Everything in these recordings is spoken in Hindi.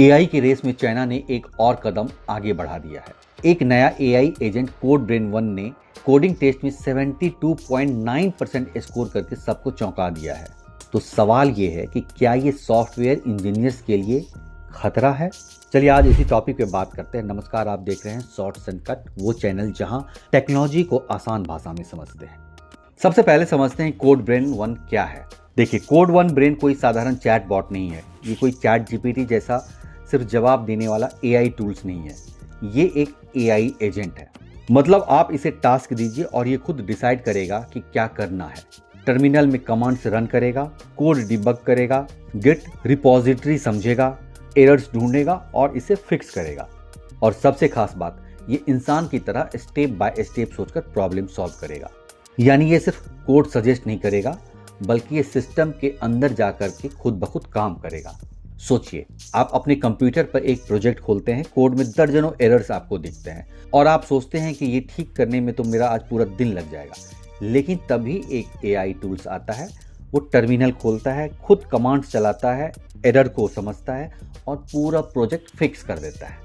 एआई की रेस में चाइना ने एक और कदम आगे बढ़ा दिया है। एक नया एआई एजेंट कोड ब्रेन 1 ने कोडिंग टेस्ट में 72.9% स्कोर करके सबको चौंका दिया है। तो सवाल ये है कि क्या ये सॉफ्टवेयर इंजीनियर्स के लिए खतरा है? चलिए आज इसी टॉपिक पे बात करते हैं। नमस्कार, आप देख रहे हैं शॉर्ट्स एंड कट, वो चैनल जहां टेक्नोलॉजी को आसान भाषा में समझते हैं। सबसे पहले समझते हैं कोड ब्रेन 1 क्या है। देखिए, कोड 1 ब्रेन कोई साधारण चैट बॉट नहीं है। ये कोई चैट जीपीटी जैसा सिर्फ जवाब देने वाला एआई टूल्स नहीं है। ये एक एआई एजेंट है। मतलब आप इसे टास्क दीजिए और ये खुद डिसाइड करेगा कि क्या करना है। टर्मिनल में कमांड्स रन करेगा, कोड डिबग करेगा, गिट रिपॉजिटरी समझेगा, एरर्स ढूंढेगा और इसे फिक्स करेगा। और सबसे खास बात, ये इंसान की तरह स्टेप बाय स्टेप सोचकर प्रॉब्लम सॉल्व करेगा। यानी ये सिर्फ कोड सजेस्ट नहीं करेगा, बल्कि ये सिस्टम के अंदर जाकर के खुद ब खुद काम करेगा। सोचिए, आप अपने कंप्यूटर पर एक प्रोजेक्ट खोलते हैं, कोड में दर्जनों एरर्स आपको दिखते हैं और आप सोचते हैं कि ये ठीक करने में तो मेरा आज पूरा दिन लग जाएगा। लेकिन तभी एक एआई टूल्स आता है, वो टर्मिनल खोलता है, खुद कमांड्स चलाता है, एरर को समझता है और पूरा प्रोजेक्ट फिक्स कर देता है।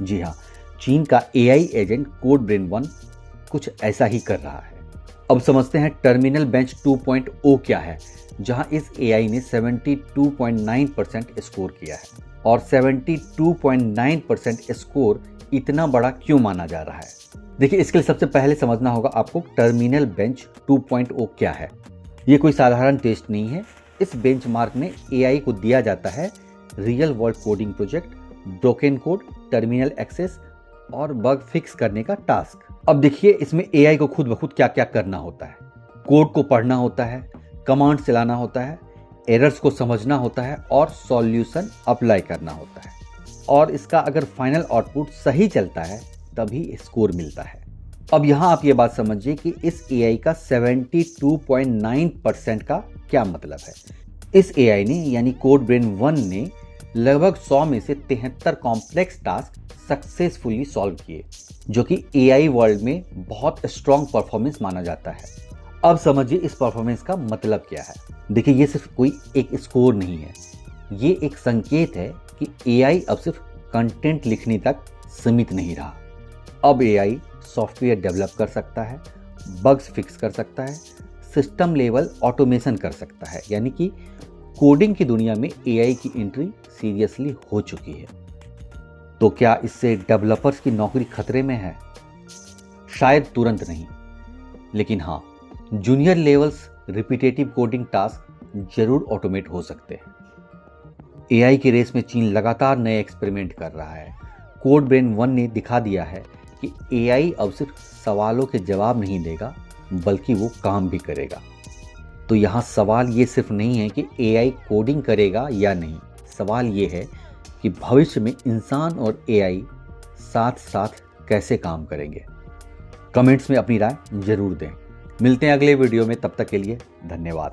जी हाँ, चीन का एआई एजेंट कोड ब्रेन 1 कुछ ऐसा ही कर रहा है। अब समझते हैं टर्मिनल बेंच 2.0 क्या है, जहां इस एआई ने 72.9% स्कोर किया है। और 72.9% स्कोर इतना बड़ा क्यों माना जा रहा है? देखिए, इसके लिए सबसे पहले समझना होगा आपको टर्मिनल बेंच 2.0 क्या है। ये कोई साधारण टेस्ट नहीं है। इस बेंचमार्क में एआई को दिया जाता है real world coding project, broken code, terminal access और बग फिक्स करने का टास्क। अब देखिए, इसमें एआई को खुद ब खुद क्या क्या करना होता है। कोड को पढ़ना होता है, कमांड चलाना होता है, एरर्स को समझना होता है और सॉल्यूशन अप्लाई करना होता है। और इसका अगर फाइनल आउटपुट सही चलता है तभी स्कोर मिलता है। अब यहाँ आप ये बात समझिए कि इस एआई का 72.9% का क्या मतलब है। इस एआई ने यानी कोड ब्रेन 1 ने लगभग 100 में से 73 कॉम्प्लेक्स टास्क सक्सेसफुली सॉल्व किए, जो कि एआई वर्ल्ड में बहुत स्ट्रॉन्ग परफॉर्मेंस माना जाता है। अब समझिए इस परफॉर्मेंस का मतलब क्या है। देखिए, ये सिर्फ कोई एक स्कोर नहीं है, ये एक संकेत है कि एआई अब सिर्फ कंटेंट लिखने तक सीमित नहीं रहा। अब एआई सॉफ्टवेयर डेवलप कर सकता है, बग्स फिक्स कर सकता है, सिस्टम लेवल ऑटोमेशन कर सकता है। यानी कि कोडिंग की दुनिया में एआई की एंट्री सीरियसली हो चुकी है। तो क्या इससे डेवलपर्स की नौकरी खतरे में है? शायद तुरंत नहीं, लेकिन हाँ, junior levels repetitive coding task जरूर ऑटोमेट हो सकते हैं। एआई की रेस में चीन लगातार नए एक्सपेरिमेंट कर रहा है। कोड ब्रेन 1 ने दिखा दिया है कि एआई अब सिर्फ सवालों के जवाब नहीं देगा, बल्कि वो काम भी करेगा। तो यहाँ सवाल ये सिर्फ नहीं है कि एआई कोडिंग करेगा या नहीं, सवाल ये है कि भविष्य में इंसान और एआई साथ साथ कैसे काम करेंगे। कमेंट्स में अपनी राय जरूर दें। मिलते हैं अगले वीडियो में, तब तक के लिए धन्यवाद।